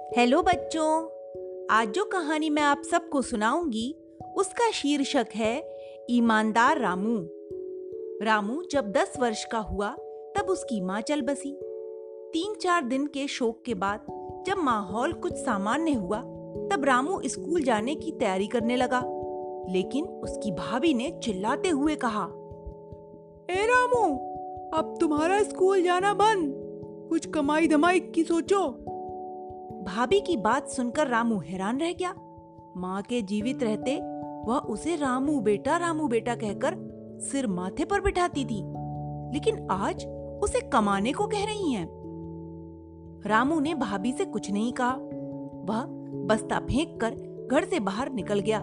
Hello बच्चों, आज जो कहानी मैं आप सबको सुनाऊंगी उसका शीर्षक है ईमानदार रामू। रामू जब 10 वर्ष का हुआ तब उसकी माँ चल बसी। 3-4 दिन के शोक के बाद जब माहौल कुछ सामान्य हुआ तब रामू स्कूल जाने की तैयारी करने लगा। लेकिन उसकी भाभी ने चिल्लाते हुए कहा, ए रामू, अब तुम्हारा स्कूल जाना बंद, कुछ कमाई धमाई की सोचो। भाभी की बात सुनकर रामू हैरान रह गया। माँ के जीवित रहते वह उसे रामू बेटा कहकर सिर माथे पर बिठाती थी, लेकिन आज उसे कमाने को कह रही हैं। रामू ने भाभी से कुछ नहीं कहा। वह बस्ता फेंक कर घर से बाहर निकल गया।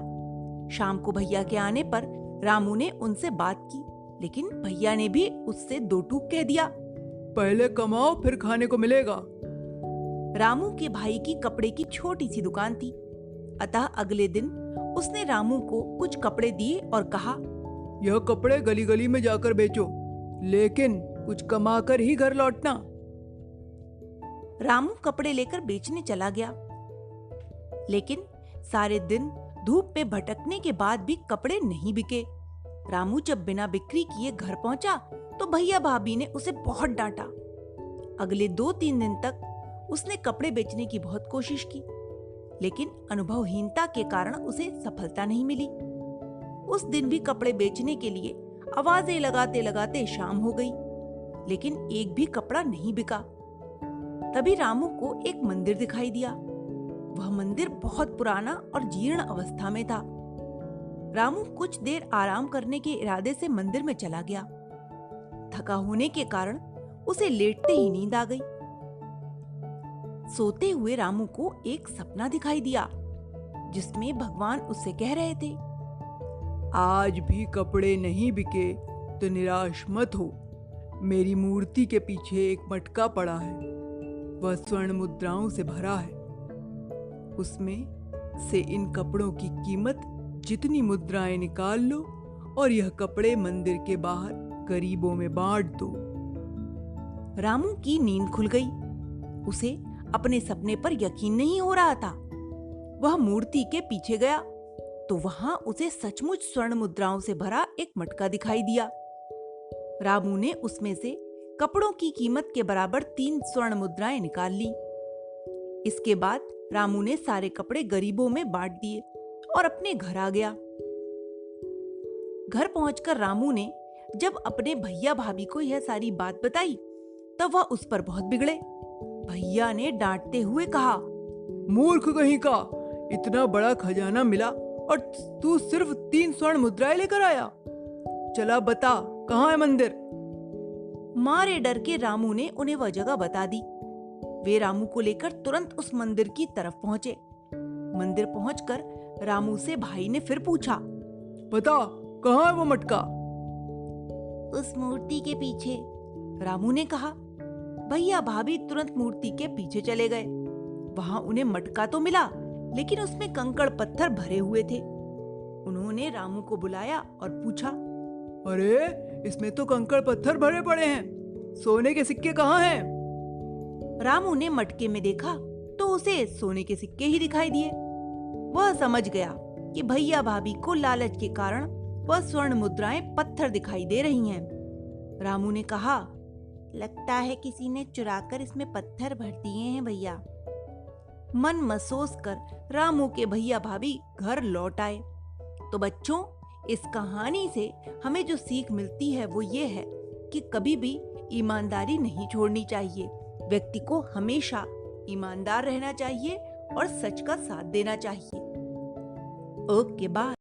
शाम को भैया के आने पर रामू ने उनसे बात की, लेकिन भैया ने भी उससे दो टूक कह दिया, पहले कमाओ फिर खाने को मिलेगा। रामू के भाई की कपड़े की छोटी सी दुकान थी, अतः अगले दिन उसने रामू को कुछ कपड़े दिए और कहा, यह कपड़े गली गली में जाकर बेचो, लेकिन कुछ कमाकर ही घर लौटना। रामू कपड़े लेकर बेचने चला गया, लेकिन सारे दिन धूप में भटकने के बाद भी कपड़े नहीं बिके। रामू जब बिना बिक्री किए घर पहुंचा तो भैया भाभी ने उसे बहुत डांटा। अगले 2-3 दिन तक उसने कपड़े बेचने की बहुत कोशिश की, लेकिन अनुभवहीनता के कारण उसे सफलता नहीं मिली। उस दिन भी कपड़े बेचने के लिए आवाजें लगाते लगाते शाम हो गई, लेकिन एक भी कपड़ा नहीं बिका। तभी रामू को एक मंदिर दिखाई दिया। वह मंदिर बहुत पुराना और जीर्ण अवस्था में था। रामू कुछ देर आराम करने के इरादे से मंदिर में चला गया। थका होने के कारण उसे लेटते ही नींद आ गई। सोते हुए रामू को एक सपना दिखाई दिया, जिसमें भगवान उससे कह रहे थे, आज भी कपड़े नहीं बिके तो निराश मत हो। मेरी मूर्ति के पीछे एक मटका पड़ा है, वह स्वर्ण मुद्राओं से भरा है। उसमें से इन कपड़ों की कीमत जितनी मुद्राएं निकाल लो और यह कपड़े मंदिर के बाहर गरीबों में बांट दो। रामू की नींद खुल गई। उसे अपने सपने पर यकीन नहीं हो रहा था। वह मूर्ति के पीछे गया तो वहां उसे सचमुच स्वर्ण मुद्राओं से भरा एक मटका दिखाई दिया। रामू ने उसमें से कपड़ों की कीमत के बराबर 3 स्वर्ण मुद्राएं निकाल ली। इसके बाद रामू ने सारे कपड़े गरीबों में बांट दिए और अपने घर आ गया। घर पहुंचकर रामू ने जब अपने भैया भाभी को यह सारी बात बताई तब वह उस पर बहुत बिगड़े। भैया ने डांटते हुए कहा, मूर्ख कहीं का, इतना बड़ा खजाना मिला और तू सिर्फ 3 स्वर्ण मुद्राएं लेकर आया। चला बता, कहाँ है मंदिर? मारे डर के रामू ने उन्हें वह जगह बता दी। वे रामू को लेकर तुरंत उस मंदिर की तरफ पहुंचे। मंदिर पहुंचकर रामू से भाई ने फिर पूछा, बता, कहाँ है वो मटका? उस मूर्ति के पीछे, रामू ने कहा। भैया भाभी तुरंत मूर्ति के पीछे चले गए। वहां उन्हें मटका तो मिला, लेकिन उसमें कंकड़ पत्थर भरे हुए थे। उन्होंने रामू को बुलाया और पूछा, अरे, इसमें तो कंकड़ पत्थर भरे पड़े हैं, सोने के सिक्के कहाँ हैं? रामू ने मटके में देखा तो उसे सोने के सिक्के ही दिखाई दिए। वह समझ गया कि भैया भाभी को लालच के कारण वह स्वर्ण मुद्राएं पत्थर दिखाई दे रही हैं। रामू ने कहा, लगता है किसी ने चुराकर इसमें पत्थर भर दिए हैं भैया। मन महसूस कर रामू के भैया भाभी घर लौट आए। तो बच्चों, इस कहानी से हमें जो सीख मिलती है वो ये है कि कभी भी ईमानदारी नहीं छोड़नी चाहिए। व्यक्ति को हमेशा ईमानदार रहना चाहिए और सच का साथ देना चाहिए। Okay, bye.